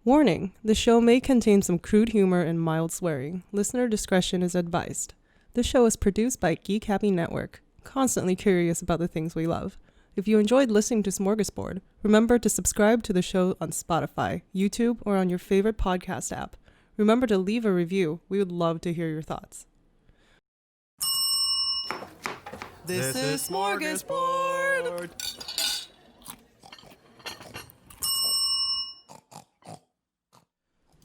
Warning, the show may contain some crude humor and mild swearing. Listener discretion is advised. This show is produced by Geek Happy Network, constantly curious about the things we love. If you enjoyed listening to Smorgasbord, remember to subscribe to the show on Spotify, YouTube, or on your favorite podcast app. Remember to leave a review. We would love to hear your thoughts. This is Smorgasbord!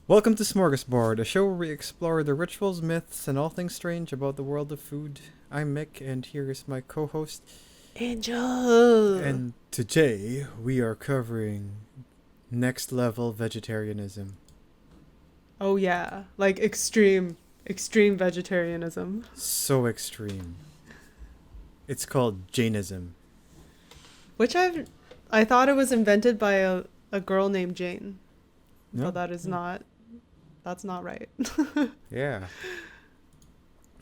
Welcome to Smorgasbord, a show where we explore the rituals, myths, and all things strange about the world of food. I'm Mick, and here is my co-host, Angel! And today, we are covering next-level vegetarianism. Oh yeah, like extreme vegetarianism. So extreme. It's called Jainism. Which I thought it was invented by a girl named Jane. No? But that's not right. Yeah.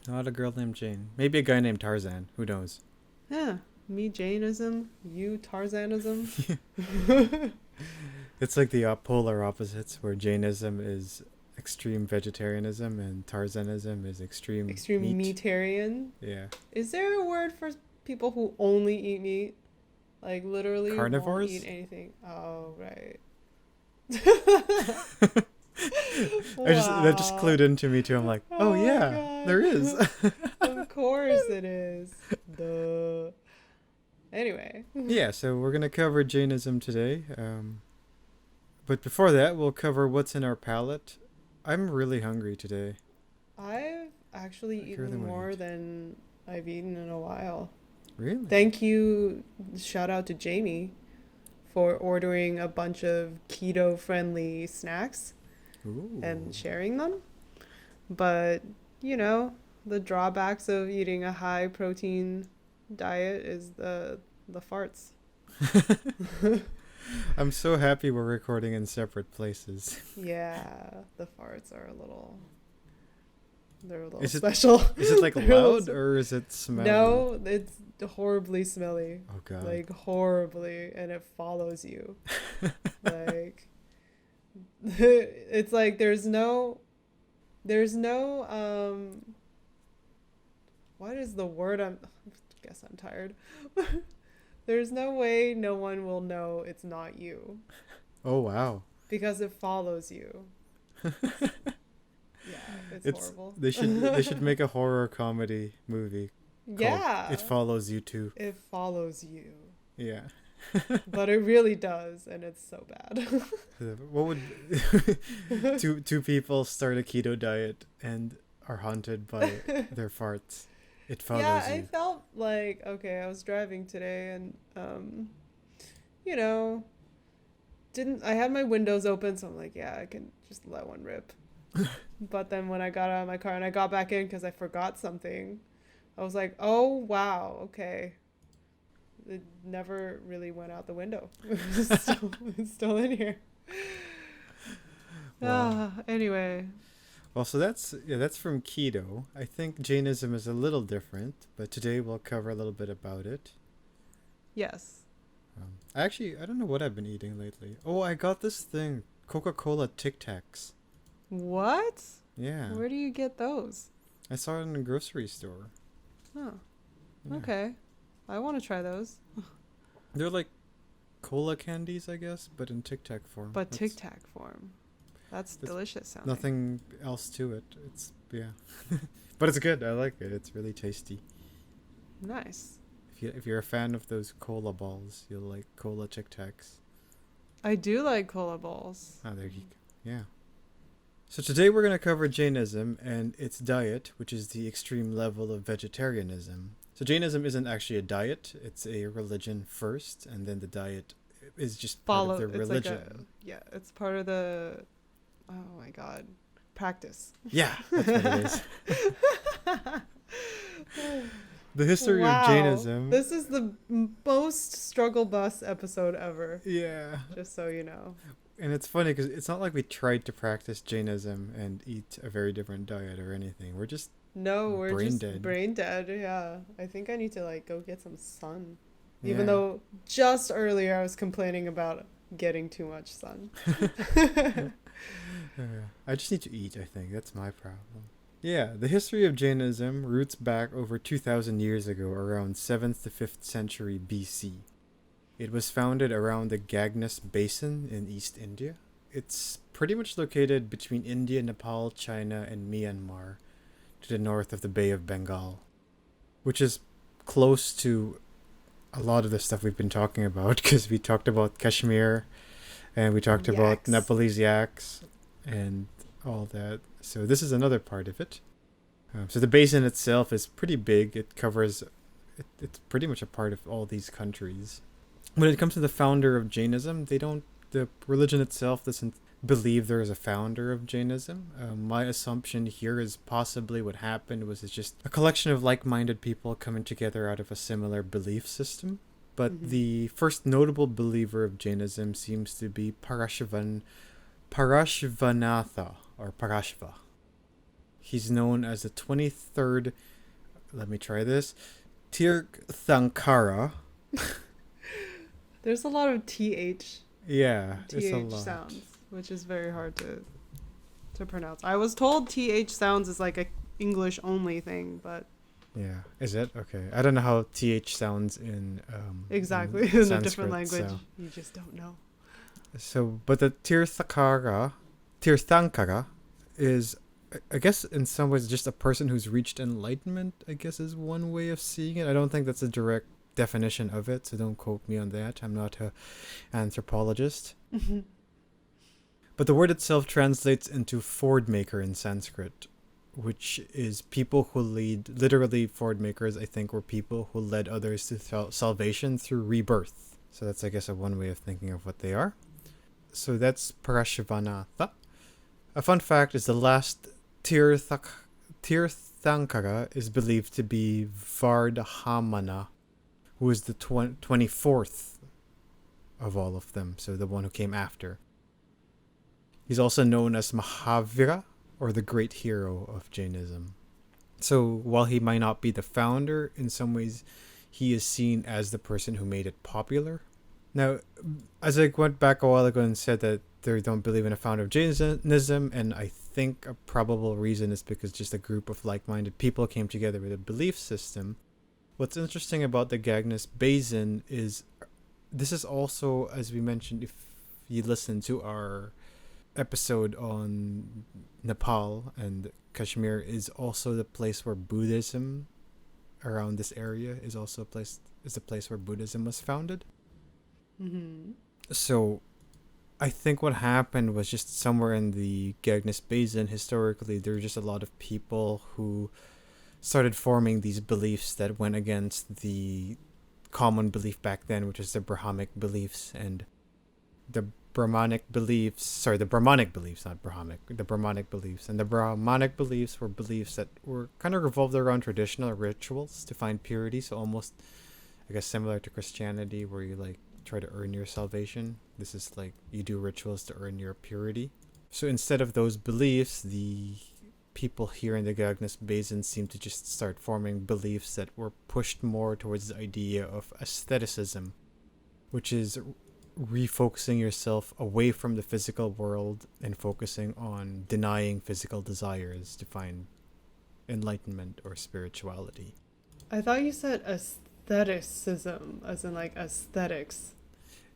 Not a girl named Jane. Maybe a guy named Tarzan. Who knows? Yeah. Me Jainism, you Tarzanism. It's like the polar opposites, where Jainism is extreme vegetarianism and Tarzanism is extreme meat. Meatarian. Yeah. Is there a word for people who only eat meat? Like literally Carnivores? won't eat anything. Oh, right. That just clued into me too. I'm like, oh yeah, God. there is. Of course it is. Duh. Anyway. Yeah, so we're gonna cover Jainism today. But before that, we'll cover what's in our palate. I'm really hungry today. I've actually eaten more than I've eaten in a while. Really? Thank you. Shout out to Jamie for ordering a bunch of keto-friendly snacks. Ooh. And sharing them. But, you know, the drawbacks of eating a high-protein diet is the farts. I'm so happy we're recording in separate places. Yeah, the farts are they're a little Is it special. Is it like loud or is it smelly? No, it's horribly smelly. Oh god. Like horribly, and it follows you. Like it's like there's no what is the word? I guess I'm tired. There's no way no one will know it's not you. Oh wow. Because it follows you. Yeah, it's horrible. They should make a horror comedy movie. Yeah. It Follows You Too. It follows you. Yeah. But it really does, and it's so bad. What would two people start a keto diet and are haunted by their farts? It follows yeah, you. I felt like, okay, I was driving today and you know, I had my windows open, so I'm like, yeah, I can just let one rip. But then when I got out of my car and I got back in because I forgot something, I was like, oh wow, okay. It never really went out the window. It's still in here. Wow. Anyway. Well, so that's from keto. I think Jainism is a little different, but today we'll cover a little bit about it. Yes. I don't know what I've been eating lately. Oh, I got this thing, Coca-Cola Tic Tacs. What? Yeah. Where do you get those? I saw it in a grocery store. Oh. Yeah. Okay. I want to try those. They're like cola candies, I guess, but in Tic Tac form. But Tic Tac form. That's delicious sounding. Nothing else to it. It's but it's good. I like it. It's really tasty. Nice. If you're a fan of those cola balls, you'll like cola Tic Tacs. I do like cola balls. Oh, there you go. Yeah. So today we're going to cover Jainism and its diet, which is the extreme level of vegetarianism. So Jainism isn't actually a diet. It's a religion first, and then the diet is just part of the religion. It's part of the, oh my God, practice. Yeah, that's what it is. The history of Jainism. This is the most struggle bus episode ever. Yeah. Just so you know. And it's funny because it's not like we tried to practice Jainism and eat a very different diet or anything. We're just brain dead. Yeah. I think I need to go get some sun. Even though just earlier I was complaining about getting too much sun. I just need to eat, I think. That's my problem. Yeah, the history of Jainism roots back over 2,000 years ago, around 7th to 5th century BC. It was founded around the Ganges Basin in East India. It's pretty much located between India, Nepal, China, and Myanmar, to the north of the Bay of Bengal, which is close to a lot of the stuff we've been talking about, because we talked about Kashmir, and we talked about Nepalese yaks, and all that. So this is another part of it. So the basin itself is pretty big. It covers, it's pretty much a part of all these countries. When it comes to the founder of Jainism, the religion itself doesn't believe there is a founder of Jainism. My assumption here is possibly what happened was it's just a collection of like-minded people coming together out of a similar belief system. But the first notable believer of Jainism seems to be Parashvanatha, or Parashva. He's known as the 23rd, let me try this, Tirthankara. There's a lot of TH. Yeah, it's a TH lot. sounds, which is very hard to pronounce. I was told TH sounds is like a English only thing, but Yeah, is it? Okay. I don't know how TH sounds in exactly in in a different Sanskrit, language. so. You just don't know. So, but the Tirthankara is, I guess, in some ways just a person who's reached enlightenment, I guess, is one way of seeing it. I don't think that's a direct definition of it, so don't quote me on that. I'm not an anthropologist. But the word itself translates into ford maker in Sanskrit, which is people who lead, literally ford makers, I think, were people who led others to salvation through rebirth. So that's, I guess, one way of thinking of what they are. So that's Parashvanatha. A fun fact is the last Tirthankara is believed to be Vardhamana, who is the 24th of all of them, so the one who came after. He's also known as Mahavira, or the great hero of Jainism. So while he might not be the founder, in some ways he is seen as the person who made it popular. Now, as I went back a while ago and said that they don't believe in a founder of Jainism, and I think a probable reason is because just a group of like-minded people came together with a belief system. What's interesting about the Ganges Basin is this is also, as we mentioned, if you listen to our episode on Nepal and Kashmir, is also the place where Buddhism around this area is also the place where Buddhism was founded. So I think what happened was just somewhere in the Ganges Basin, historically, there were just a lot of people who started forming these beliefs that went against the common belief back then, which is the Brahmanic beliefs. And the Brahmanic beliefs, not Brahmic, the Brahmanic beliefs. And the Brahmanic beliefs were beliefs that were kind of revolved around traditional rituals to find purity. So almost, I guess, similar to Christianity, where you like try to earn your salvation. This is like you do rituals to earn your purity. So instead of those beliefs, the people here in the Ganges Basin seem to just start forming beliefs that were pushed more towards the idea of aestheticism, which is refocusing yourself away from the physical world and focusing on denying physical desires to find enlightenment or spirituality. I thought you said aestheticism, as in like aesthetics.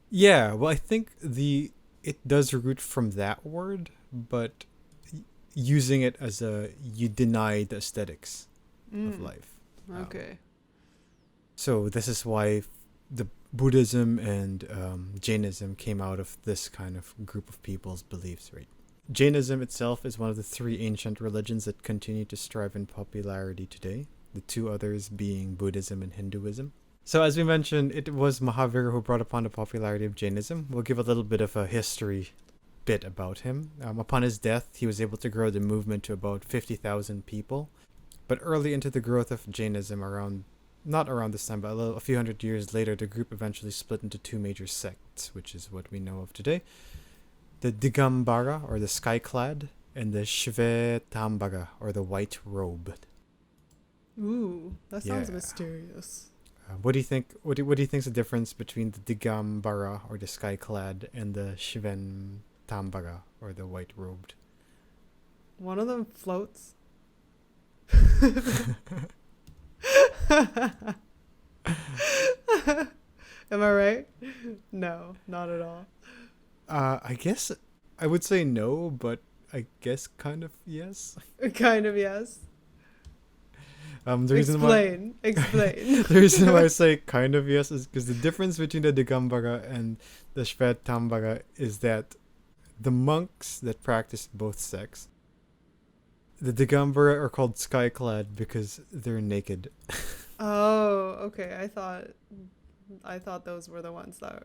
Yeah, well, I think it does root from that word, but using it as you deny the aesthetics of life. Okay. So this is why the Buddhism and Jainism came out of this kind of group of people's beliefs, right? Jainism itself is one of the three ancient religions that continue to strive in popularity today, the two others being Buddhism and Hinduism. So as we mentioned, it was Mahavira who brought upon the popularity of Jainism. We'll give a little bit of a history bit about him. Upon his death, he was able to grow the movement to about 50,000 people. But early into the growth of Jainism, not around this time, but a few hundred years later, the group eventually split into two major sects, which is what we know of today. The Digambara, or the sky-clad, and the Shvetambara, or the white-robed. Ooh, that sounds Yeah. mysterious. What do you think? What do you think's the difference between the Digambara or the sky clad and the Shiven Tambara or the white robed? One of them floats. Am I right? No, not at all. I guess I would say no, but I guess kind of yes. Kind of, yes. The reason why Explain. the reason why I say kind of yes is because the difference between the Digambara and the Shvet Tambara is that the monks that practice both sects, the Digambara are called skyclad because they're naked. Oh, okay. I thought those were the ones that,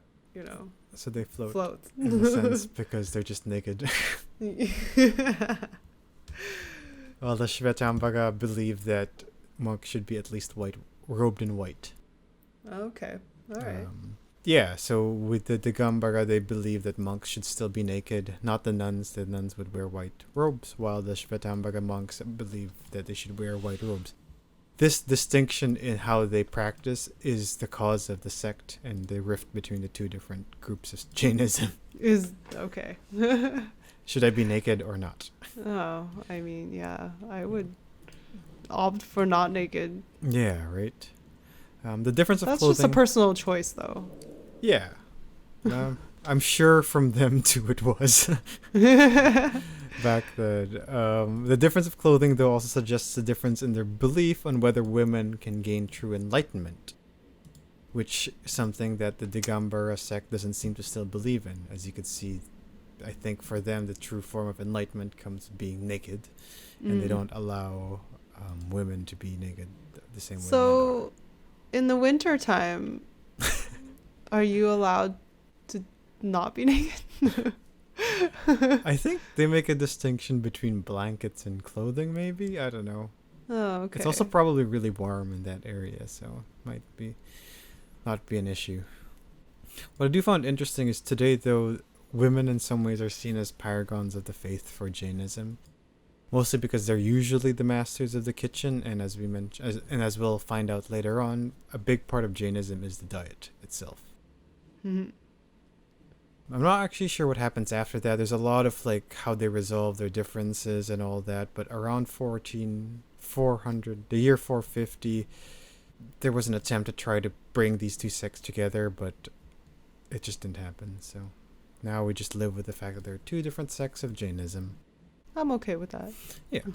So they float float. in a sense because they're just naked. Well, the Shvetambara believe that monks should be at least white, robed in white. Okay. All right. Yeah, so with the Digambara, they believe that monks should still be naked, not the nuns. The nuns would wear white robes, while the Shvetambara monks believe that they should wear white robes. This distinction in how they practice is the cause of the sect and the rift between the two different groups of Jainism. Is okay. Should I be naked or not? Oh, I mean, yeah, I would opt for not naked. Yeah, right. The difference of That's clothing. just a personal choice, though. Yeah. I'm sure from them too it was back then. The difference of clothing, though, also suggests a difference in their belief on whether women can gain true enlightenment, which is something that the Digambara sect doesn't seem to still believe in. As you could see, I think for them the true form of enlightenment comes being naked, and they don't allow women to be naked the same way. So, in the winter time, are you allowed to not be naked? I think they make a distinction between blankets and clothing, maybe? I don't know. Oh, okay. It's also probably really warm in that area, so might be not be an issue. What I do find interesting is today, though, women in some ways are seen as paragons of the faith for Jainism, mostly because they're usually the masters of the kitchen, and as we mentioned, and as we'll find out later on, a big part of Jainism is the diet itself. Mhm. I'm not actually sure what happens after that. There's a lot of how they resolve their differences and all that, but around 400, the year 450, there was an attempt to try to bring these two sects together, but it just didn't happen. So now we just live with the fact that there are two different sects of Jainism. I'm okay with that. Yeah.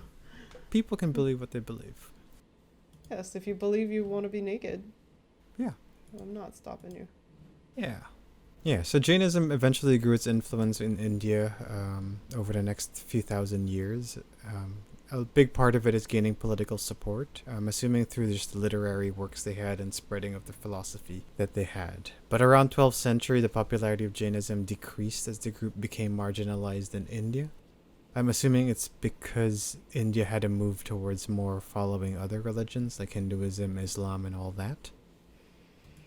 People can believe what they believe. Yes, if you believe you want to be naked. Yeah. I'm not stopping you. Yeah. Yeah, so Jainism eventually grew its influence in India over the next few thousand years. A big part of it is gaining political support, assuming through just the literary works they had and spreading of the philosophy that they had. But around 12th century, the popularity of Jainism decreased as the group became marginalized in India. I'm assuming it's because India had a move towards more following other religions like Hinduism, Islam, and all that.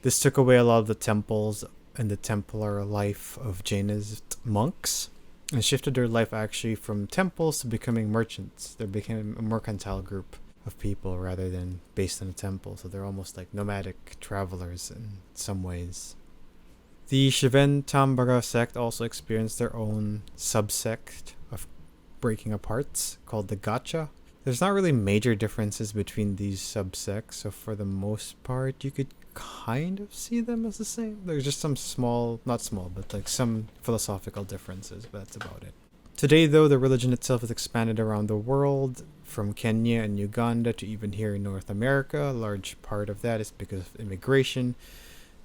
This took away a lot of the temples and the Templar life of Jainist monks, and shifted their life actually from temples to becoming merchants. They became a mercantile group of people rather than based in a temple, so they're almost like nomadic travelers in some ways. The Shiven Tambara sect also experienced their own subsect of breaking apart called the Gacha. There's not really major differences between these subsects, so for the most part you could kind of see them as the same. There's just some small, not small, but some philosophical differences, but that's about it. Today, though, the religion itself has expanded around the world, from Kenya and Uganda to even here in North America. A large part of that is because of immigration.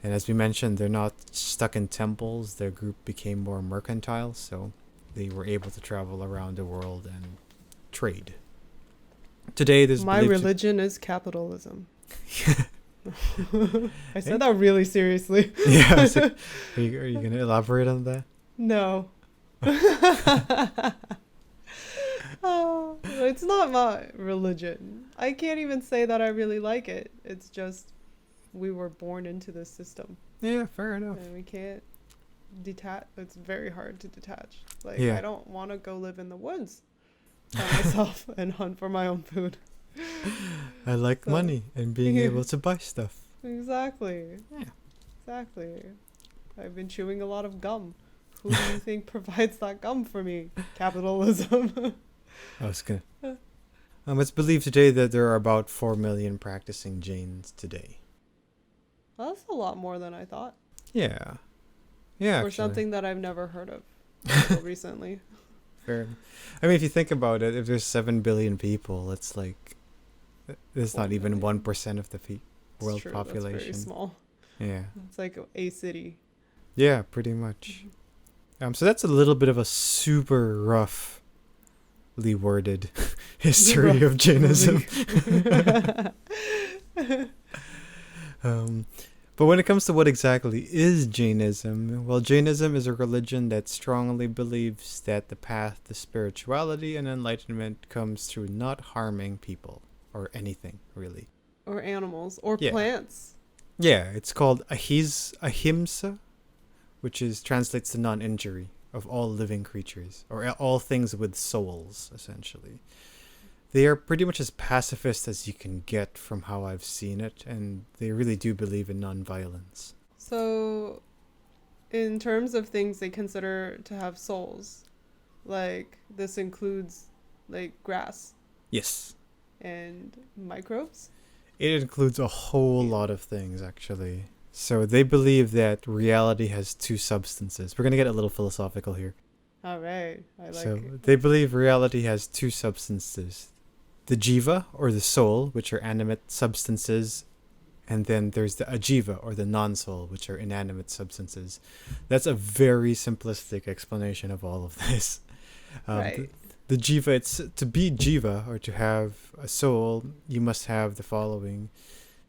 And as we mentioned, they're not stuck in temples. Their group became more mercantile, so they were able to travel around the world and trade. Today, there's My religion is capitalism. I said that really seriously. Yeah. I was like, are you going to elaborate on that? No. Oh, it's not my religion. I can't even say that I really like it. It's just we were born into this system. Yeah, fair enough. And we can't detach. It's very hard to detach. Yeah. I don't want to go live in the woods by myself and hunt for my own food. I like money and being able to buy stuff. Exactly. Yeah. Exactly. I've been chewing a lot of gum. Who do you think provides that gum for me? Capitalism. I was gonna. It's believed today that there are about 4 million practicing Jains today. Well, that's a lot more than I thought. Yeah. Yeah, Or actually. something that I've never heard of until recently. Fair. I mean, if you think about it, if there's 7 billion people, it's like it's 4 not even million. 1% of the It's world true, population. That's very small. Yeah. It's like a city. Yeah, pretty much. So that's a little bit of a super roughly worded history of Jainism. But when it comes to what exactly is Jainism, well, Jainism is a religion that strongly believes that the path to spirituality and enlightenment comes through not harming people or anything, really. Or animals. Or Yeah. plants. Yeah, it's called ahimsa, which translates to non-injury of all living creatures, or all things with souls, essentially. They are pretty much as pacifist as you can get from how I've seen it, and they really do believe in non-violence. So, in terms of things they consider to have souls, like this includes like grass Yes. and microbes. It includes a whole lot of things, actually. So they believe that reality has two substances. We're going to get a little philosophical here. All right, I like So it. they believe reality has two substances. The jiva, or the soul, which are animate substances, and then there's the ajiva, or the non-soul, which are inanimate substances. That's a very simplistic explanation of all of this. Right. The jiva, it's to be jiva, or to have a soul, you must have the following.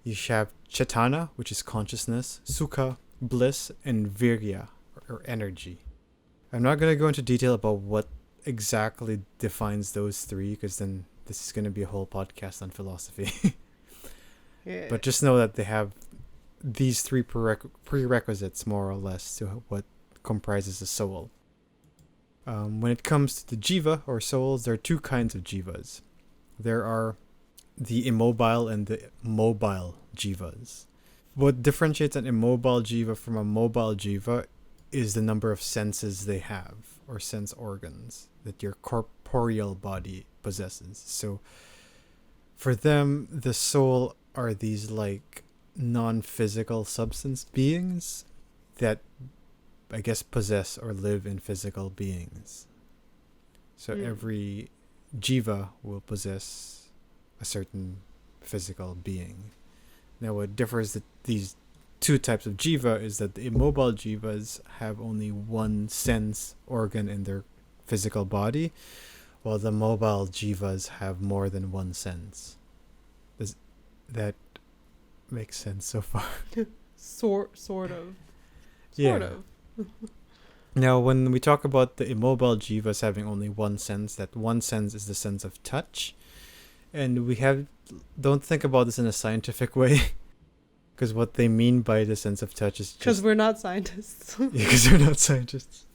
You should have chetana, which is consciousness, sukha, bliss, and virya, or energy. I'm not going to go into detail about what exactly defines those three, because then this is going to be a whole podcast on philosophy. Yeah. But just know that they have these three prerequisites, more or less, to what comprises a soul. When it comes to the jiva, or souls, there are two kinds of jivas. There are the immobile and the mobile jivas. What differentiates an immobile jiva from a mobile jiva is the number of senses they have, or sense organs, that your corporeal body possesses. So for them, the soul are these like non-physical substance beings that I guess possess or live in physical beings. So every jiva will possess a certain physical being. Now what differs these two types of jiva is that the immobile jivas have only one sense organ in their physical body, while the mobile jivas have more than one sense. Does that make sense so far? Sort of. Yeah. Sort of. Now, when we talk about the immobile jivas having only one sense, that one sense is the sense of touch. And don't think about this in a scientific way, because what they mean by the sense of touch is Because just... we're not scientists. Because we're not scientists.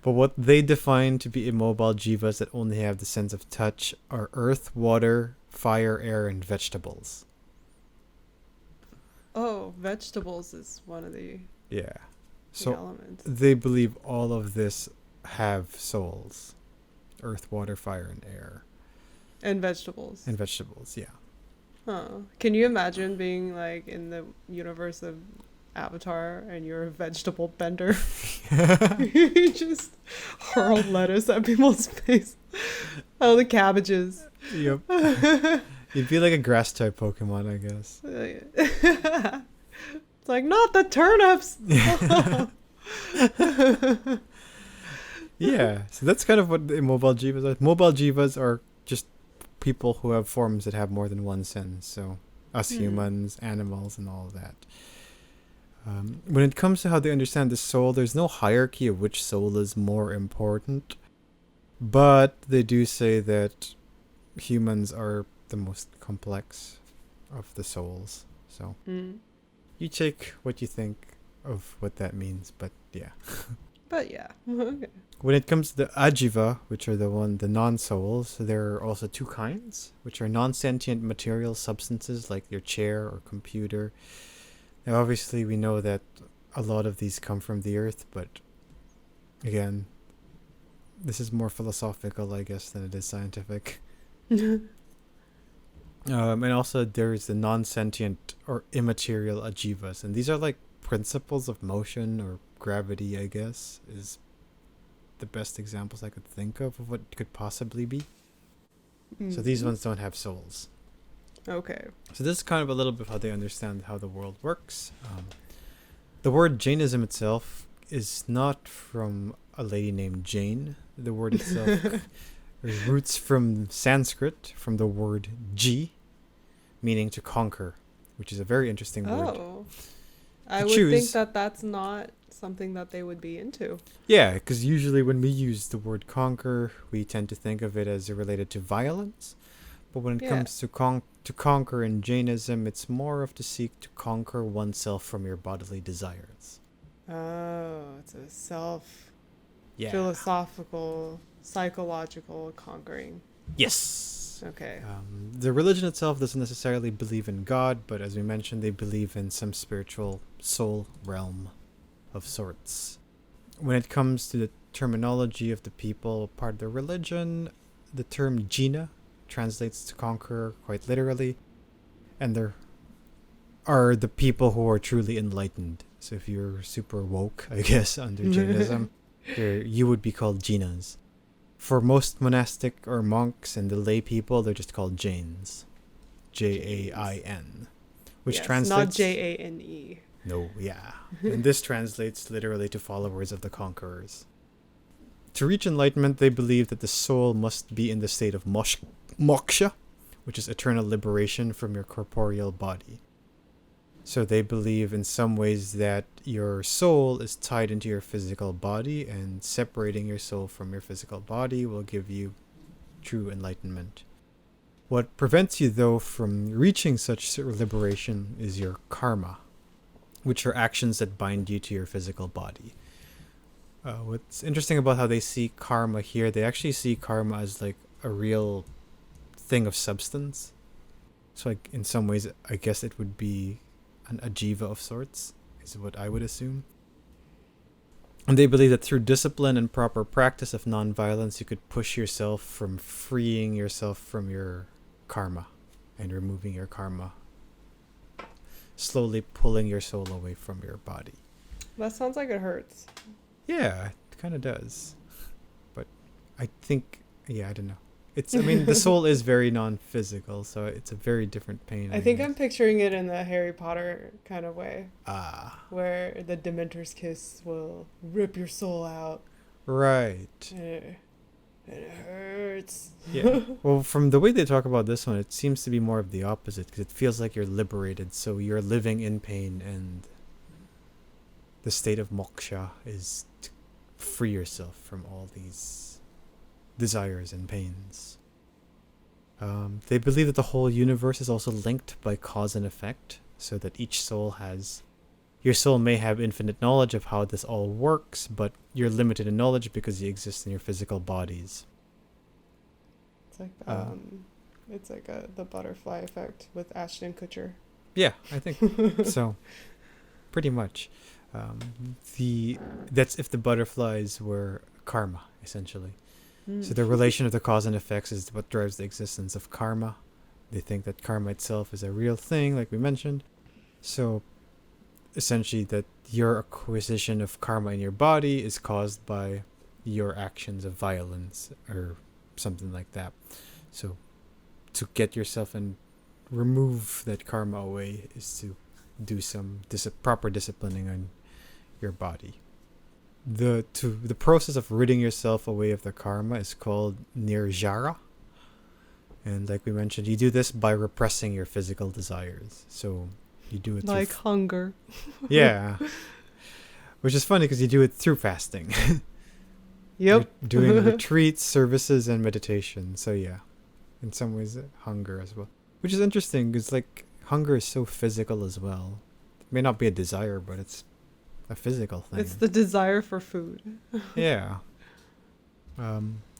But what they define to be immobile jivas that only have the sense of touch are earth, water, fire, air, and vegetables. Oh, vegetables is one of the So elements. they believe all of this have souls. Earth, water, fire, and air. And vegetables. And vegetables, yeah. Huh. Can you imagine being like in the universe of Avatar and you're a vegetable bender? You just hurl lettuce at people's face. Oh, the cabbages. Yep. You'd be like a grass type Pokemon, I guess. It's like, not the turnips. Yeah, so that's kind of what the mobile jivas are. Mobile jivas are just people who have forms that have more than one sense. So us humans, animals, and all of that. When it comes to how they understand the soul, there's no hierarchy of which soul is more important. But they do say that humans are the most complex of the souls. So you take what you think of what that means, but yeah. But yeah. Okay. When it comes to the ajiva, which are the non-souls, there are also two kinds, which are non-sentient material substances like your chair or computer. Now, obviously, we know that a lot of these come from the earth, but again, this is more philosophical, I guess, than it is scientific. And also, there's the non-sentient or immaterial ajivas, and these are like principles of motion or gravity, I guess, is the best examples I could think of what it could possibly be. So these ones don't have souls. Okay. So this is kind of a little bit how they understand how the world works. The word Jainism itself is not from a lady named Jane. The word itself roots from Sanskrit, from the word ji, meaning to conquer, which is a very interesting word. Oh. I would think that that's not something that they would be into. Yeah, because usually when we use the word conquer, we tend to think of it as related to violence. But when it comes to conquer in Jainism, it's more of to seek to conquer oneself from your bodily desires. Oh, it's a philosophical, psychological conquering. Yes. Okay. The religion itself doesn't necessarily believe in God, but as we mentioned, they believe in some spiritual soul realm of sorts. When it comes to the terminology of the people part of the religion, the term Jina translates to conqueror quite literally, and there are the people who are truly enlightened. So if you're super woke, I guess, under Jainism, you would be called Jinas. For most monastic or monks and the lay people, they're just called Jains. Jain. Which translates... not Jane. No, yeah. And this translates literally to followers of the conquerors. To reach enlightenment, they believe that the soul must be in the state of moksha, which is eternal liberation from your corporeal body. So they believe in some ways that your soul is tied into your physical body, and separating your soul from your physical body will give you true enlightenment. What prevents you, though, from reaching such liberation is your karma, which are actions that bind you to your physical body. What's interesting about how they see karma here, they actually see karma as like a real thing of substance. So like in some ways, I guess it would be an ajiva of sorts, is what I would assume. And they believe that through discipline and proper practice of non-violence, you could push yourself from freeing yourself from your karma and removing your karma, slowly pulling your soul away from your body. That sounds like it hurts. Yeah, it kind of does. But I think, I don't know. The soul is very non-physical, so it's a very different pain. I think I'm picturing it in the Harry Potter kind of way. Where the Dementor's kiss will rip your soul out. Right. And it hurts. Yeah. Well, from the way they talk about this one, it seems to be more of the opposite, because it feels like you're liberated, so you're living in pain, and the state of moksha is to free yourself from all these desires and pains. They believe that the whole universe is also linked by cause and effect, so that your soul may have infinite knowledge of how this all works, but you're limited in knowledge because you exist in your physical bodies. It's like the butterfly effect with Ashton Kutcher. Yeah, I think so. Pretty much. That's if the butterflies were karma, essentially. So the relation of the cause and effects is what drives the existence of karma. They think that karma itself is a real thing, like we mentioned. So essentially that your acquisition of karma in your body is caused by your actions of violence or something like that. So to get yourself and remove that karma away is to do some proper disciplining on your body. The process of ridding yourself away of the karma is called nirjara. And like we mentioned, you do this by repressing your physical desires. So you do it like hunger. Yeah. Which is funny because you do it through fasting. Yep. You're doing retreats, services, and meditation. So yeah, in some ways, hunger as well. Which is interesting because like hunger is so physical as well. It may not be a desire, but it's a physical thing. It's the desire for food. Yeah.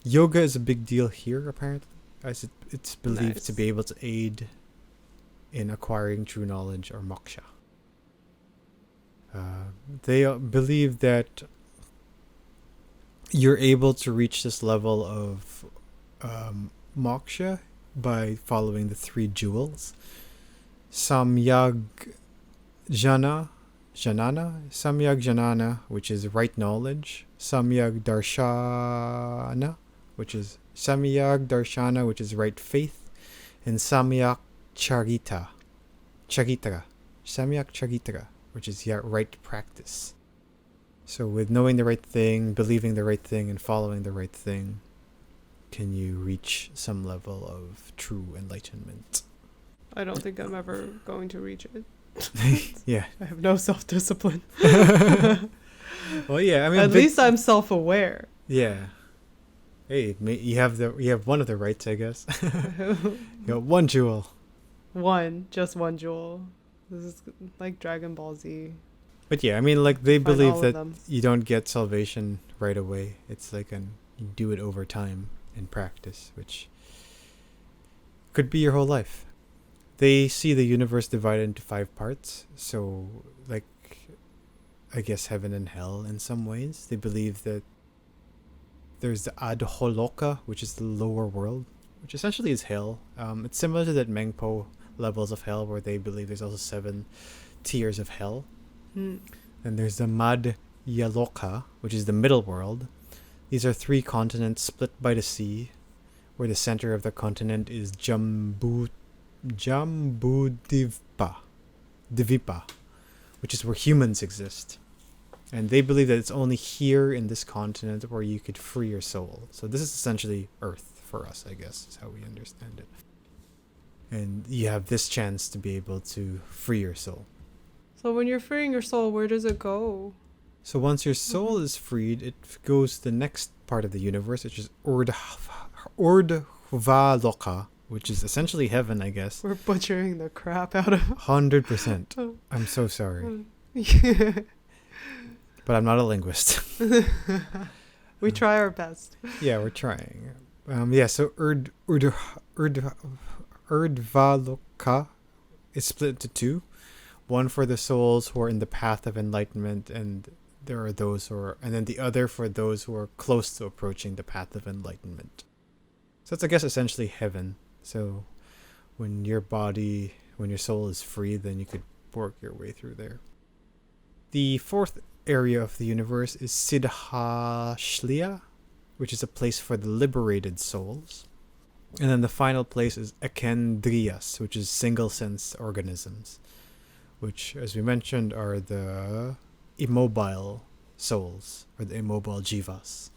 Yoga is a big deal here, apparently, as it's believed to Nice. be able to aid in acquiring true knowledge or moksha. They believe that you're able to reach this level of moksha by following the 3 jewels. Samyag Janana, which is right knowledge. Samyag Darshana, which is right faith. And Samyak Charitra, which is right practice. So with knowing the right thing, believing the right thing, and following the right thing, can you reach some level of true enlightenment? I don't think I'm ever going to reach it. Yeah. I have no self-discipline. Well, yeah. I mean, At least I'm self-aware. Yeah. Hey, you have one of the rights, I guess. You got 1 jewel. Just one jewel. This is like Dragon Ball Z. But yeah, I mean, like, they Find believe all of that them. you don't get salvation right away. It's like you do it over time in practice, which could be your whole life. They see the universe divided into 5 parts. So, like, I guess heaven and hell in some ways. They believe that there's the Adholoka, which is the lower world, which essentially is hell. It's similar to that Mengpo levels of hell, where they believe there's also 7 tiers of hell. Hmm. And there's the Madhyaloka, which is the middle world. These are 3 continents split by the sea, where the center of the continent is Divipa, which is where humans exist. And they believe that it's only here in this continent where you could free your soul. So this is essentially Earth for us, I guess, is how we understand it. And you have this chance to be able to free your soul. So when you're freeing your soul, where does it go? So once your soul is freed, it goes to the next part of the universe, which is Urdhvaloka, which is essentially heaven, I guess. We're butchering the crap out of 100%. I'm so sorry. But I'm not a linguist. We try our best. Yeah, we're trying. So Urdhvaloka is split into 2. One for the souls who are in the path of enlightenment, and there are those and then the other for those who are close to approaching the path of enlightenment. So it's, I guess, essentially heaven. So when your soul is free, then you could work your way through there. The 4th area of the universe is Siddhashliya, which is a place for the liberated souls. And then the final place is Ekendriyas, which is single-sense organisms, which, as we mentioned, are the immobile souls, or the immobile jivas.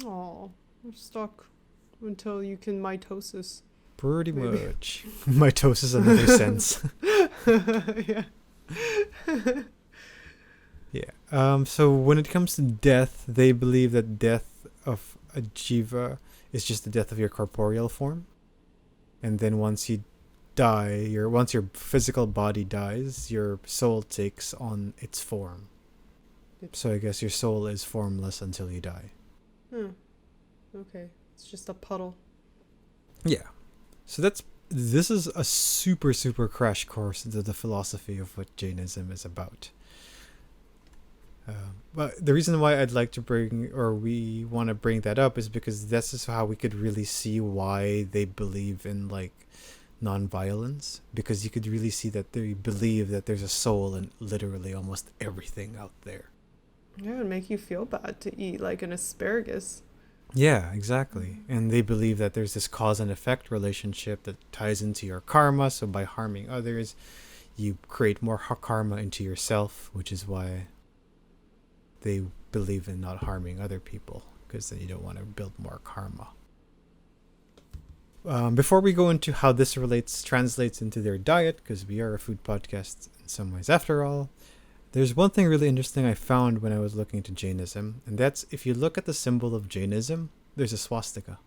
Oh, we're stuck until you can mitosis. Pretty Maybe. much. Mitosis, another sense. Yeah. Yeah. So when it comes to death, they believe that death of a jiva is just the death of your corporeal form. And then once you die, once your physical body dies, your soul takes on its form. So I guess your soul is formless until you die. Okay. It's just a puddle. Yeah. So this is a super, super crash course into the philosophy of what Jainism is about. But the reason why I'd like to we want to bring that up is because this is how we could really see why they believe in, like, non-violence, because you could really see that they believe that there's a soul in literally almost everything out there. Yeah, it would make you feel bad to eat like an asparagus. Yeah, exactly. And they believe that there's this cause and effect relationship that ties into your karma. So by harming others, you create more karma into yourself, which is why they believe in not harming other people, because then you don't want to build more karma. Before we go into how this translates into their diet, because we are a food podcast in some ways after all, there's one thing really interesting I found when I was looking into Jainism, and that's if you look at the symbol of Jainism, there's a swastika.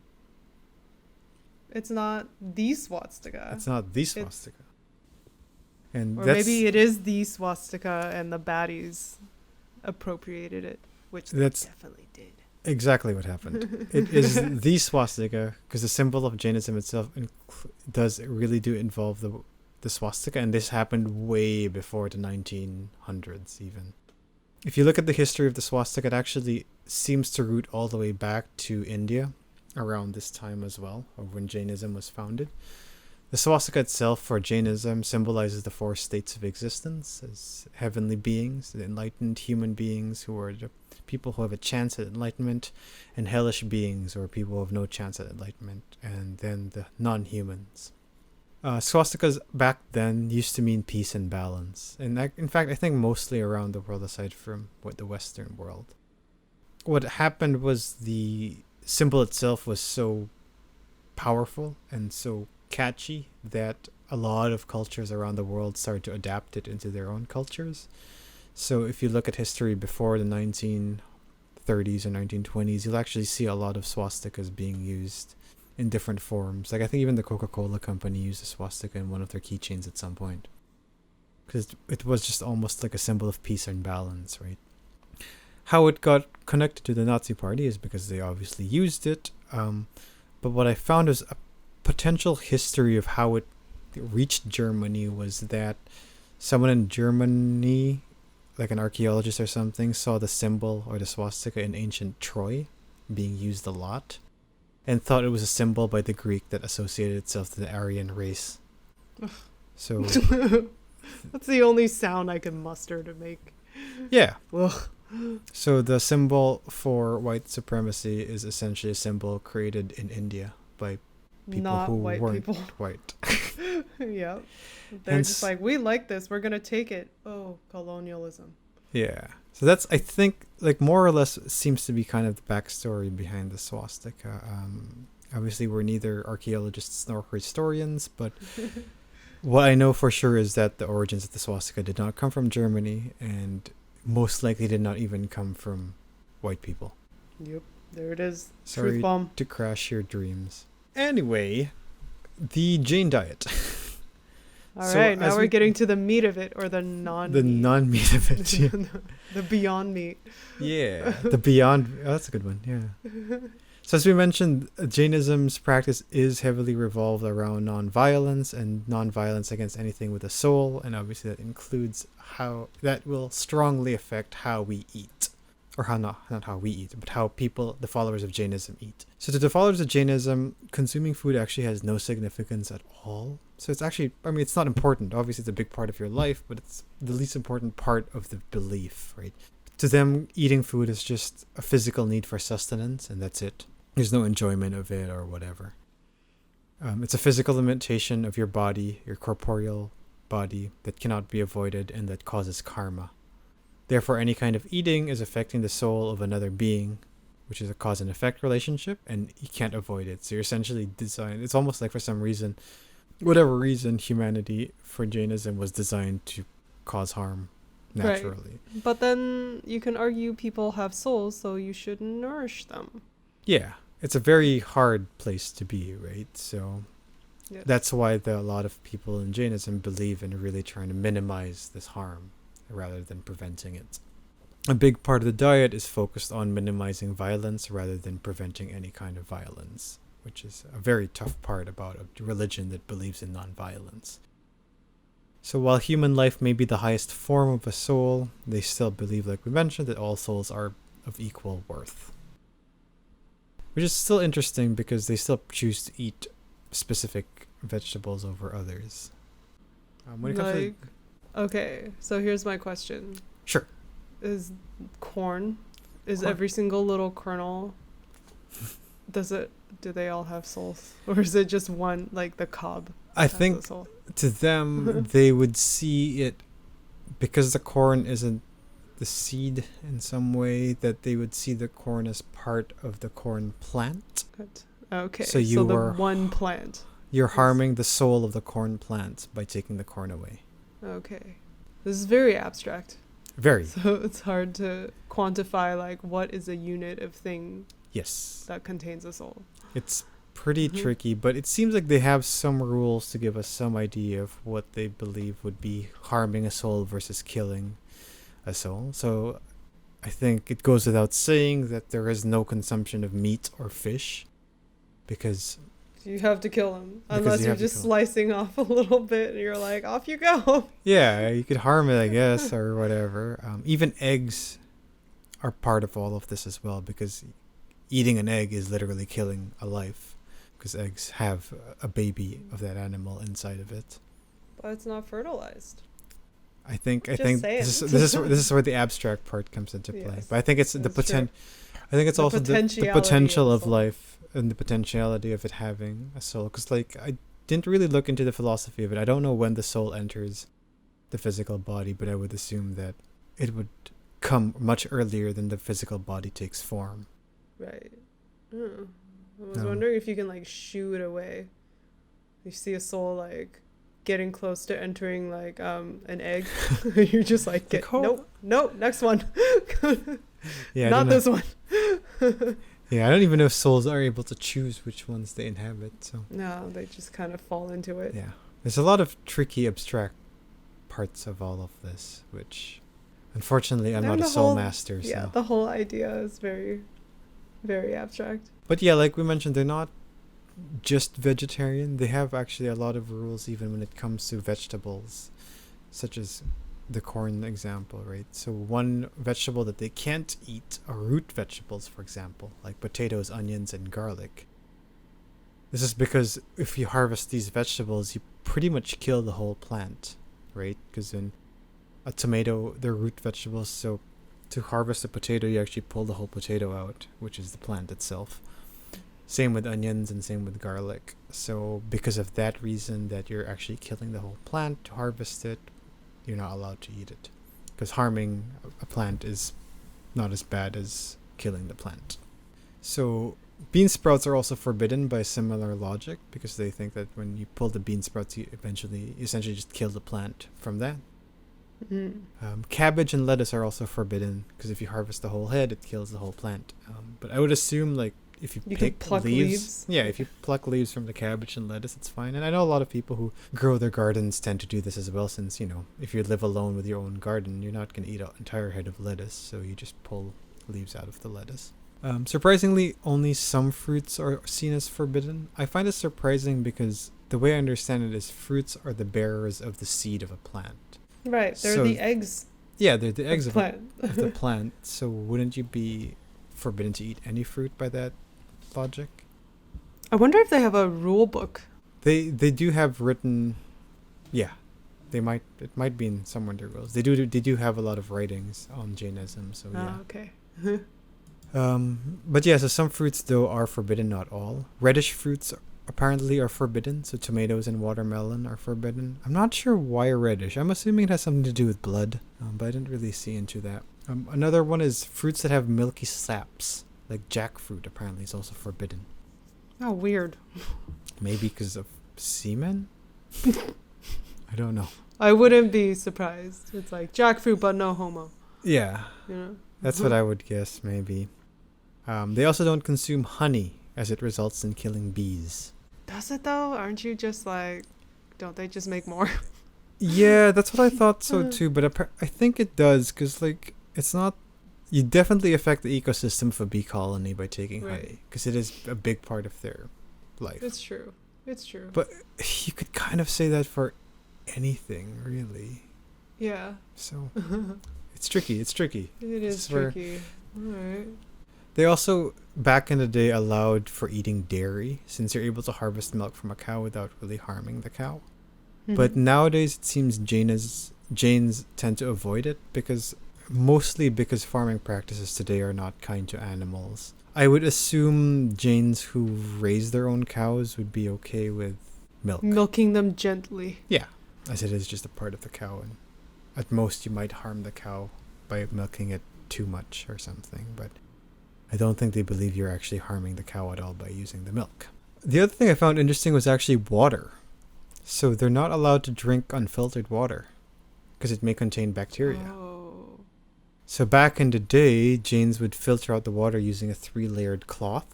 It's not the swastika. It's not the swastika. And Or that's, maybe it is the swastika and the baddies appropriated it, which they That's definitely did. exactly what happened. It is the swastika, because the symbol of Jainism itself does really do involve the swastika, and this happened way before the 1900s even. If you look at the history of the swastika, it actually seems to root all the way back to India around this time as well, of when Jainism was founded. The swastika itself for Jainism symbolizes the four states of existence as heavenly beings, the enlightened human beings who are the people who have a chance at enlightenment, and hellish beings or people who have no chance at enlightenment, and then the non-humans. Swastikas back then used to mean peace and balance, and in fact I think mostly around the world aside from the Western world. What happened was the symbol itself was so powerful and so catchy that a lot of cultures around the world started to adapt it into their own cultures. So if you look at history before the 1930s or 1920s, you'll actually see a lot of swastikas being used in different forms. Like I think even the Coca-Cola company used a swastika in one of their keychains at some point, because it was just almost like a symbol of peace and balance, right? How it got connected to the Nazi Party is because they obviously used it. But what I found is a potential history of how it reached Germany was that someone in Germany, like an archaeologist or something, saw the symbol or the swastika in ancient Troy being used a lot and thought it was a symbol by the Greek that associated itself to the Aryan race. So that's the only sound I can muster to make. Yeah. Ugh. So the symbol for white supremacy is essentially a symbol created in India by people Not who white weren't people. white. Yeah. They're just like, we like this, we're gonna take it. Oh, colonialism. Yeah. So that's, I think, like more or less seems to be kind of the backstory behind the swastika. Obviously, we're neither archaeologists nor historians, but what I know for sure is that the origins of the swastika did not come from Germany, and most likely did not even come from white people. Yep. There it is. Sorry Truth bomb. to crash your dreams. Anyway, the Jain diet. All right, now we're getting to the meat of it, or the non-meat. The non-meat of it. Yeah. The beyond meat. Yeah, the beyond. Oh, that's a good one. Yeah. So as we mentioned, Jainism's practice is heavily revolved around non-violence and non-violence against anything with a soul, and obviously that includes how that will strongly affect how we eat, or how not how we eat, but how people, the followers of Jainism, eat. So to the followers of Jainism, consuming food actually has no significance at all. So it's actually, I mean, it's not important. Obviously, it's a big part of your life, but it's the least important part of the belief, right? To them, eating food is just a physical need for sustenance, and that's it. There's no enjoyment of it or whatever. It's a physical limitation of your body, your corporeal body, that cannot be avoided and that causes karma. Therefore, any kind of eating is affecting the soul of another being, which is a cause and effect relationship, and you can't avoid it. So you're essentially designed, it's almost like for some reason, whatever reason, humanity for Jainism was designed to cause harm naturally. Right. But then you can argue people have souls, so you should nourish them. Yeah, it's a very hard place to be, right? So Yes. that's why a lot of people in Jainism believe in really trying to minimize this harm rather than preventing it. A big part of the diet is focused on minimizing violence rather than preventing any kind of violence, which is a very tough part about a religion that believes in non-violence. So while human life may be the highest form of a soul, they still believe, like we mentioned, that all souls are of equal worth. Which is still interesting because they still choose to eat specific vegetables over others. When it comes to... Okay, so here's my question. Sure. Is corn, Corn. every single little kernel, do they all have souls? Or is it just one, like the cob? I has a think soul? to them, they would see it, because the corn isn't the seed in some way, that they would see the corn as part of the corn plant. Good. Okay, So so the one plant. You're harming the soul of the corn plant by taking the corn away. Okay. This is very abstract. Very. So it's hard to quantify, like, what is a unit of thing Yes. that contains a soul. It's pretty tricky, but it seems like they have some rules to give us some idea of what they believe would be harming a soul versus killing a soul. So I think it goes without saying that there is no consumption of meat or fish because You have to kill them. Because Unless you you're have to just kill 'em. slicing off a little bit and you're like, off you go. yeah, you could harm it, I guess, or whatever. Even eggs are part of all of this as well because eating an egg is literally killing a life because eggs have a baby of that animal inside of it. But it's not fertilized. I think Just this saying. is where the abstract part comes into play. Yes, But I think it's the that's potent. I think it's The also the potentiality potential of of soul. life and the potentiality of it having a soul. Because like I didn't really look into the philosophy of it. I don't know when the soul enters the physical body, but I would assume that it would come much earlier than the physical body takes form. Right. I was No. wondering if you can like shoo it away. You see a soul like getting close to entering like an egg. You're just like, Like, oh. nope, next one. Yeah, I Not don't know. this one. Yeah, I don't even know if souls are able to choose which ones they inhabit. So No, they just kind of fall into it. yeah, there's a lot of tricky abstract parts of all of this, which unfortunately I'm And not a the soul whole- master. So. Yeah, the whole idea is very, very abstract. But yeah, like we mentioned, they're not just vegetarian. They have actually a lot of rules even when it comes to vegetables, such as the corn example, right? So one vegetable that they can't eat are root vegetables, for example, like potatoes, onions, and garlic. This is because if you harvest these vegetables, you pretty much kill the whole plant, right? Because in a tomato, they're root vegetables, so to harvest a potato, you actually pull the whole potato out, which is the plant itself. Same with onions and same with garlic. So because of that reason that you're actually killing the whole plant to harvest it, you're not allowed to eat it. Because harming a plant is not as bad as killing the plant. So bean sprouts are also forbidden by similar logic because they think that when you pull the bean sprouts, you essentially just kill the plant from that. Cabbage and lettuce are also forbidden because if you harvest the whole head, it kills the whole plant. But I would assume like if you You can pick pluck leaves, leaves. yeah, if you pluck leaves from the cabbage and lettuce, it's fine. And I know a lot of people who grow their gardens tend to do this as well, since if you live alone with your own garden, you're not going to eat an entire head of lettuce, so you just pull leaves out of the lettuce. Surprisingly, only some fruits are seen as forbidden. I find it surprising because the way I understand it is fruits are the bearers of the seed of a plant. Right, they're So- the eggs. Yeah, they're the eggs of of, the plant. of the plant. So wouldn't you be forbidden to eat any fruit by that logic? I wonder if they have a rule book. They do have written, yeah, it might be in somewhere in their rules. They do have a lot of writings on Jainism. So yeah. Oh, okay. But yeah, so some fruits though are forbidden, not all. Reddish fruits apparently are forbidden. So tomatoes and watermelon are forbidden. I'm not sure why reddish. I'm assuming it has something to do with blood, but I didn't really see into that. Another one is fruits that have milky saps, like jackfruit. Apparently, is also forbidden. Oh, weird. Maybe because of semen. I don't know. I wouldn't be surprised. It's like jackfruit, but no homo. Yeah, You know. that's what I would guess. Maybe. They also don't consume honey, as it results in killing bees. Does it though? Aren't you just like? Don't they just make more? Yeah, that's what I thought so too. But I think it does, because like it's not. You definitely affect the ecosystem of a bee colony by taking Right. honey, because it is a big part of their life. It's true. It's true. But you could kind of say that for anything, really. Yeah. So it's tricky. It's tricky. It is It's where- tricky. Alright. They also, back in the day, allowed for eating dairy, since you're able to harvest milk from a cow without really harming the cow. But nowadays, it seems Jains tend to avoid it, mostly because farming practices today are not kind to animals. I would assume Jains who raise their own cows would be okay with milk. Milking them gently. Yeah, as it is just a part of the cow, and at most you might harm the cow by milking it too much or something, but I don't think they believe you're actually harming the cow at all by using the milk. The other thing I found interesting was actually water. So they're not allowed to drink unfiltered water because it may contain bacteria. Oh. So back in the day, Jains would filter out the water using a 3-layered cloth.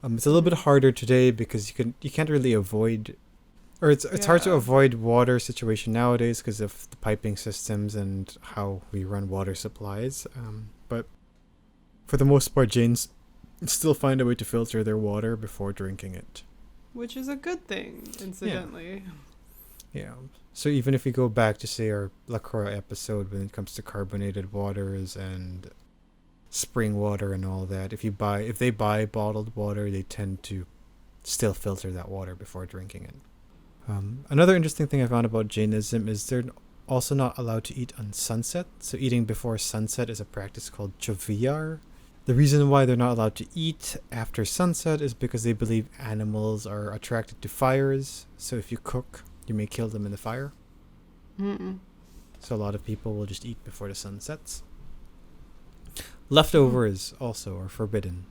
It's a little bit harder today because you can't really avoid, or it's hard to Yeah. avoid water situation nowadays because of the piping systems and how we run water supplies. But for the most part, Jains still find a way to filter their water before drinking it. Which is a good thing, incidentally. Yeah. So even if we go back to, say, our LaCroix episode when it comes to carbonated waters and spring water and all that, if they buy bottled water, they tend to still filter that water before drinking it. Another interesting thing I found about Jainism is they're also not allowed to eat on sunset. So eating before sunset is a practice called choviyar. The reason why they're not allowed to eat after sunset is because they believe animals are attracted to fires. So if you cook, you may kill them in the fire. Mm-mm. So a lot of people will just eat before the sun sets. Leftovers also are forbidden.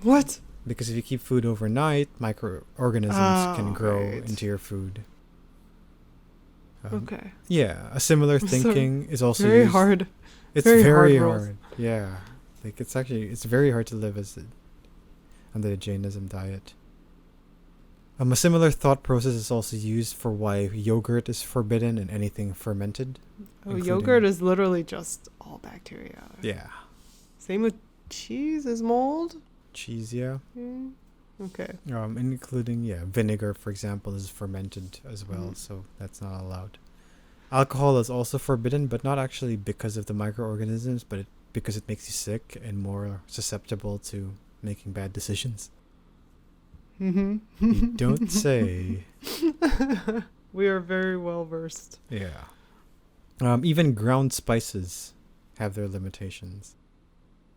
What? Because if you keep food overnight, microorganisms can grow into your food. Okay. Yeah, a similar thinking is also very used. hard. It's very very hard hard. Yeah. Like it's very hard to live under the Jainism diet. A similar thought process is also used for why yogurt is forbidden and anything fermented. Oh, yogurt is literally just all bacteria. Yeah. Same with cheese is mold. Cheese, yeah. Okay. Including vinegar, for example, is fermented as well, so that's not allowed. Alcohol is also forbidden, but not actually because of the microorganisms, but because it makes you sick and more susceptible to making bad decisions. Mm-hmm. You don't say. We are very well versed. Yeah. Even ground spices have their limitations.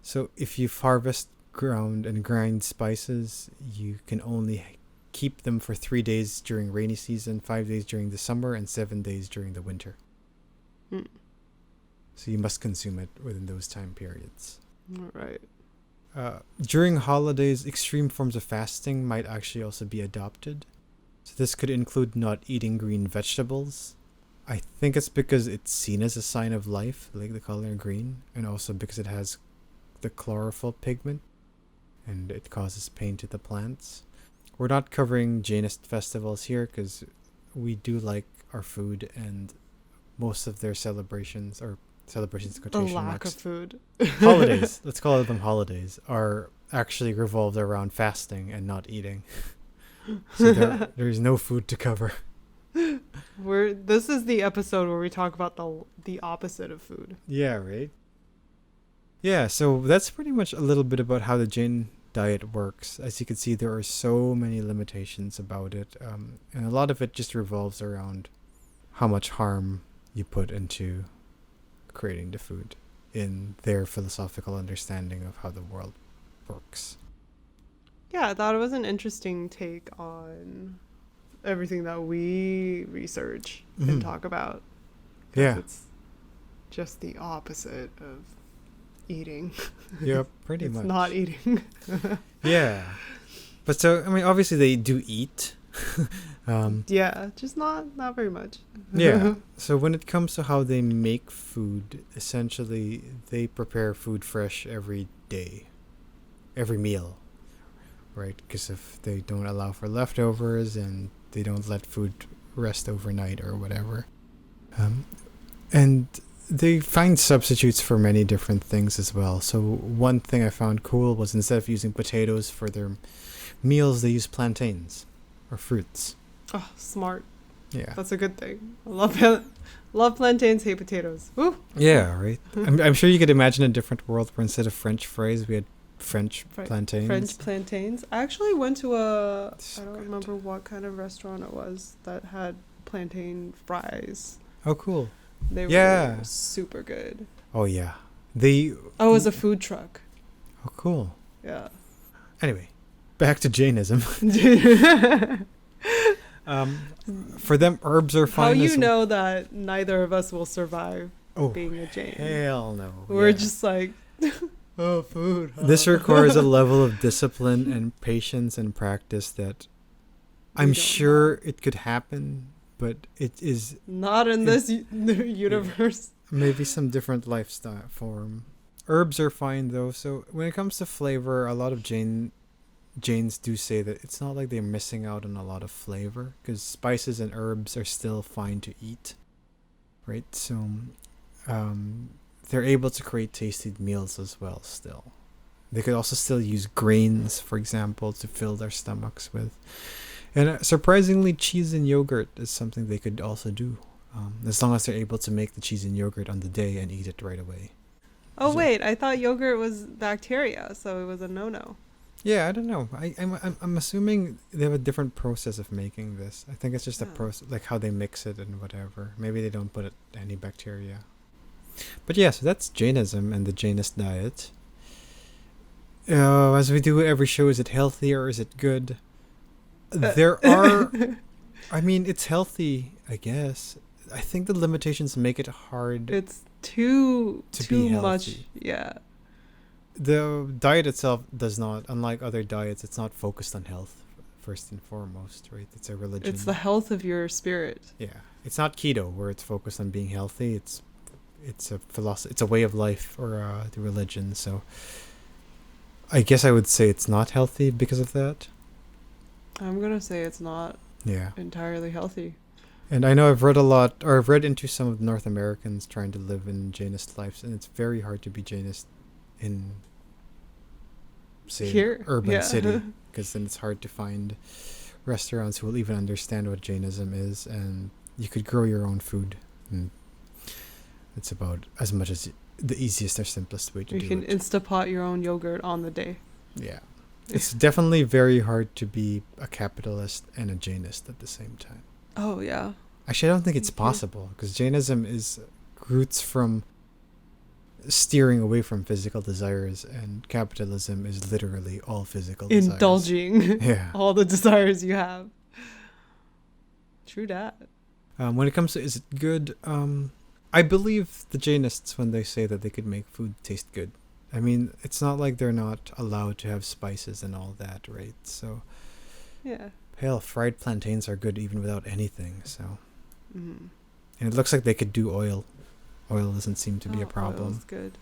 So if you harvest ground and grind spices, you can only keep them for 3 days during rainy season, 5 days during the summer, and 7 days during the winter. So you must consume it within those time periods. All right. During holidays, extreme forms of fasting might actually also be adopted. So this could include not eating green vegetables. I think it's because it's seen as a sign of life, like the color green, and also because it has the chlorophyll pigment, and it causes pain to the plants. We're not covering Jainist festivals here because we do like our food, and most of their celebrations The lack of food. holidays, let's call them holidays, are actually revolved around fasting and not eating. So there's no food to cover. This is the episode where we talk about the opposite of food. Yeah, right? Yeah, so that's pretty much a little bit about how the Jain diet works. As you can see, there are so many limitations about it, and a lot of it just revolves around how much harm you put into creating the food in their philosophical understanding of how the world works. Yeah, I thought it was an interesting take on everything that we research and talk about. Yeah. It's just the opposite of eating. Yep, pretty it's much. not eating. Yeah. But so, I mean, obviously they do eat. Yeah, just not very much. Yeah. So when it comes to how they make food, essentially they prepare food fresh every day, every meal, right? Because if they don't allow for leftovers and they don't let food rest overnight or whatever, and they find substitutes for many different things as well. So one thing I found cool was instead of using potatoes for their meals, they use plantains or fruits. Oh, smart. Yeah. That's a good thing. I love plantains, hate potatoes. Woo! Yeah, right. I'm sure you could imagine a different world where instead of French fries, we had French plantains. French plantains. I actually went to I don't good. remember what kind of restaurant it was that had plantain fries. Oh, cool. They Yeah. were super good. Oh, yeah. Oh, it was a food truck. Oh, cool. Yeah. Anyway, back to Jainism. For them, herbs are fine. How you as know that neither of us will survive Oh, being a Jain? hell no. We're Yeah. just like, oh, food. This requires a level of discipline and patience and practice that I'm don't sure it could happen, but it is Not in this universe. maybe some different lifestyle form. Herbs are fine though. So when it comes to flavor, a lot of Jains do say that it's not like they're missing out on a lot of flavor because spices and herbs are still fine to eat, right? So they're able to create tasty meals as well still. They could also still use grains, for example, to fill their stomachs with. And surprisingly, cheese and yogurt is something they could also do. As long as they're able to make the cheese and yogurt on the day and eat it right away. Oh, So- wait. I thought yogurt was bacteria, so it was a no-no. Yeah, I don't know. I'm assuming they have a different process of making this. I think it's just a Oh. process, like how they mix it and whatever. Maybe they don't put any bacteria. But yeah, so that's Jainism and the Jainist diet. As we do every show, is it healthy or is it good? There are, I mean, it's healthy, I guess. I think the limitations make it hard. It's too be much. healthy. Yeah. The diet itself does not, unlike other diets, it's not focused on health first and foremost, right? It's a religion. It's the health of your spirit. Yeah, it's not keto where it's focused on being healthy. It's a philosophy. It's a way of life or the religion. So I guess I would say it's not healthy because of that. I'm going to say it's not Yeah, entirely healthy. and I know I've read a lot, or I've read into some of North Americans trying to live in Jainist lives, and it's very hard to be Jainist in, say, Here? urban Yeah. city, because then it's hard to find restaurants who will even understand what Jainism is, and you could grow your own food, and it's about as much as the easiest or simplest way to You do can it. Instapot your own yogurt on the day. Yeah, it's definitely very hard to be a capitalist and a Jainist at the same time. Oh, yeah. Actually, I don't think it's Okay. possible, because Jainism is roots from steering away from physical desires, and capitalism is literally all physical desires. Indulging Yeah. all the desires you have. True that. When it comes to is it good, I believe the Jainists when they say that they could make food taste good. I mean, it's not like they're not allowed to have spices and all that, right? So, Yeah. hell, fried plantains are good even without anything. So, Mm. and it looks like they could do oil. Oil doesn't seem to be a Oh, problem. oil's good.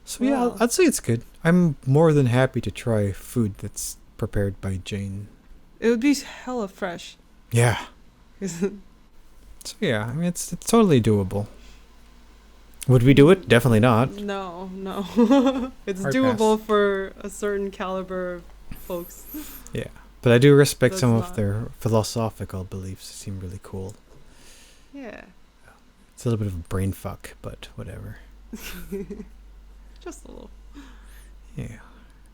So yeah, Wow. I'd say it's good. I'm more than happy to try food that's prepared by Jane. It would be hella fresh. Yeah. So yeah, I mean it's totally doable. Would we do it? Definitely not. No. It's Hard doable for a certain caliber of folks. But I do respect That's some of not- their philosophical beliefs. They seem really cool. Yeah. It's a little bit of a brain fuck, but whatever. Just a little. Yeah.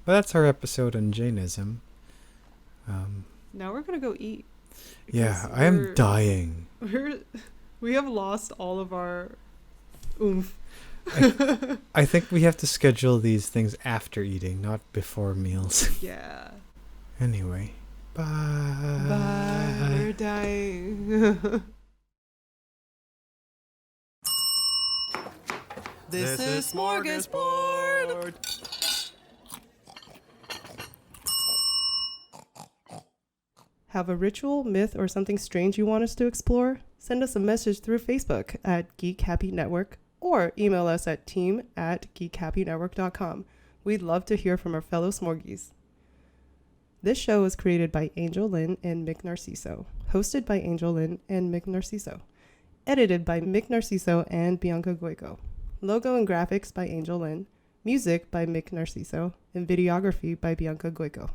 Well, that's our episode on Jainism. Now we're gonna go eat. Yeah, because I am we're- dying. We have lost all of our oomph. I think we have to schedule these things after eating, not before meals. Yeah. Anyway, bye. Bye. We're dying. This is Smorgasbord. Have a ritual, myth, or something strange you want us to explore? Send us a message through Facebook at Geek Happy Network or email us at team@geekhappynetwork.com. We'd love to hear from our fellow Smorgies. This show was created by Angel Lynn and Mick Narciso, hosted by Angel Lynn and Mick Narciso, edited by Mick Narciso and Bianca Goico, logo and graphics by Angel Lynn, music by Mick Narciso, and videography by Bianca Goico.